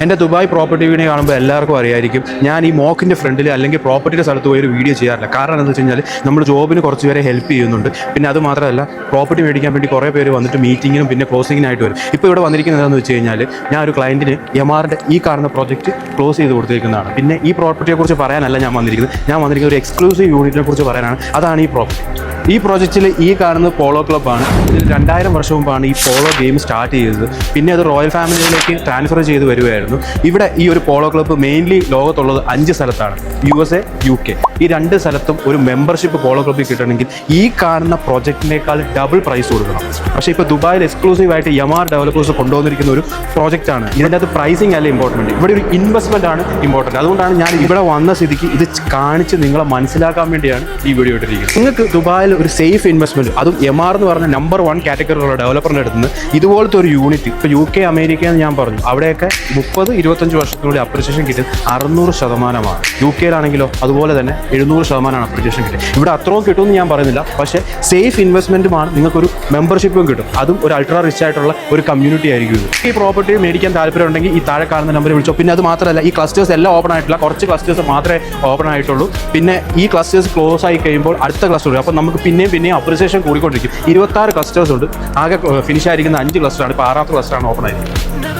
എൻ്റെ Dubai property video കാണുമ്പോൾ എല്ലാവർക്കും അറിയായിരിക്കും ഞാൻ ഈ മോക്കിൻ്റെ ഫ്രണ്ടിൽ അല്ലെങ്കിൽ പ്രോപ്പർട്ടിയുടെ സ്ഥലത്ത് പോയി ഒരു വീഡിയോ ചെയ്യാറില്ല. കാരണം എന്താണെന്ന് വെച്ച് കഴിഞ്ഞാൽ നമ്മൾ ജോബിന് കുറച്ച് പേരെ ഹെൽപ്പ് ചെയ്യുന്നുണ്ട്. പിന്നെ അത് മാത്രമല്ല പ്രോപ്പർട്ടി മേടിക്കാൻ വേണ്ടി കുറേ പേര് വന്നിട്ട് മീറ്റിങ്ങിനും പിന്നെ ക്ലോസിങ്ങിനായിട്ട് വരും. ഇപ്പോൾ ഇവിടെ വന്നിരിക്കുന്നത് എന്താണെന്ന് വെച്ച് കഴിഞ്ഞാൽ ഞാൻ ഒരു ക്ലയൻറ്റിന് എമാറിൻ്റെ ഈ കാണുന്ന പ്രോജക്റ്റ് ക്ലോസ് ചെയ്ത് കൊടുത്തിരിക്കുന്നതാണ്. പിന്നെ ഈ പ്രോപ്പർട്ടിയെക്കുറിച്ച് പറയാനല്ല ഞാൻ വന്നിരിക്കുന്നത് ഒരു എക്സ്ക്ലൂസീവ് യൂണിറ്റിനെ കുറിച്ച് പറയാനാണ്. അതാണ് ഈ പ്രോപ്പർട്ടി. ഈ പ്രോജക്റ്റിൽ ഈ കാണുന്നത് പോളോ ക്ലബ്ബാണ്. ഇതിൽ 2000 വർഷം മുമ്പാണ് ഈ പോളോ ഗെയിം സ്റ്റാർട്ട് ചെയ്തത്. പിന്നെ അത് റോയൽ ഫാമിലിയിലേക്ക് ട്രാൻസ്ഫർ ചെയ്ത് വരുമായിരുന്നു. ഇവിടെ ഈ ഒരു പോളോ ക്ലബ്ബ് മെയിൻലി ലോകത്തുള്ളത് 5 സ്ഥലത്താണ്. USA, UK. ഈ 2 സ്ഥലത്തും ഒരു മെമ്പർഷിപ്പ് പോളോ ക്ലബ്ബിൽ കിട്ടണമെങ്കിൽ ഈ കാണുന്ന പ്രോജക്റ്റിനേക്കാൾ ഡബിൾ പ്രൈസ് കൊടുക്കണം. പക്ഷേ ഇപ്പോൾ ദുബായിൽ എക്സ്ക്ലൂസീവായിട്ട് യമാർ ഡെവലപ്പേഴ്സ് കൊണ്ടുവന്നിരിക്കുന്ന ഒരു പ്രോജക്റ്റാണ്. ഇതിൻ്റെ അത് പ്രൈസിങ് അല്ല ഇമ്പോർട്ടൻറ്റ്, ഇവിടെ ഒരു ഇൻവെസ്റ്റ്മെൻ്റ് ആണ് ഇമ്പോർട്ടൻറ്റ്. അതുകൊണ്ടാണ് ഞാൻ ഇവിടെ വന്ന സ്ഥിതിക്ക് ഇത് കാണിച്ച് നിങ്ങളെ മനസ്സിലാക്കാൻ വേണ്ടിയാണ് ഈ വീഡിയോ ഇട്ടിരിക്കുന്നത്. നിങ്ങൾക്ക് ദുബായിൽ ഒരു സേഫ് ഇൻവെസ്റ്റ്മെൻറ്റ്, അതും എമാർ എന്ന് പറഞ്ഞ നമ്പർ 1 കാറ്റഗറിയുള്ള ഡെവലപ്പറിൻ്റെ അടുത്ത് നിന്ന് ഇതുപോലത്തെ ഒരു യൂണിറ്റ് ഇപ്പോൾ UK, അമേരിക്ക എന്ന് ഞാൻ പറഞ്ഞു, അവിടെയൊക്കെ 30-25 വർഷത്തിനുള്ളിൽ അപ്രിസിയേഷൻ കിട്ടുന്നത് 600%. UK-യിലാണെങ്കിലോ അതുപോലെ തന്നെ 700% അപ്രിസിയേഷൻ കിട്ടും. ഇവിടെ അത്രയും കിട്ടുമെന്ന് ഞാൻ പറയുന്നില്ല, പക്ഷേ സേഫ് ഇൻവെസ്റ്റ്മെൻറ്റുമാണ്. നിങ്ങൾക്കൊരു മെമ്പർഷിപ്പും കിട്ടും. അതും ഒരു അൾട്രാ റിച്ച് ആയിട്ടുള്ള ഒരു കമ്മ്യൂണിറ്റി ആയിരിക്കും ഇത്. ഈ പ്രോപ്പർട്ടി മേടിക്കാൻ താല്പര്യമുണ്ടെങ്കിൽ ഈ താഴെ കാണുന്ന നമ്പറിൽ വിളിച്ചോ. പിന്നെ അത് മാത്രമല്ല ഈ ക്ലസ്റ്റേഴ്സ് എല്ലാം ഓപ്പൺ ആയിട്ടില്ല, കുറച്ച് ക്ലസ്റ്റേഴ്സ് മാത്രമേ ഓപ്പൺ ആയിട്ടുള്ളൂ. പിന്നെ ഈ ക്ലസ്റ്റേഴ്സ് ക്ലോസ് ആയി കഴിയുമ്പോൾ അടുത്ത ക്ലസ്റ്റർ വരും. അപ്പോൾ നമുക്ക് പിന്നെയും അപ്രിസിയേഷൻ കൂടിക്കൊണ്ടിരിക്കും. 26 ക്ലസ്റ്റേഴ്സ് ഉണ്ട്. ആകെ ഫിനിഷ് ആയിരിക്കുന്ന 5 ക്ലസ്റ്ററാണ്. ഇപ്പോൾ 6ാമത്തെ ക്ലസ്റ്ററാണ് ഓപ്പൺ ആയിരിക്കുന്നത്.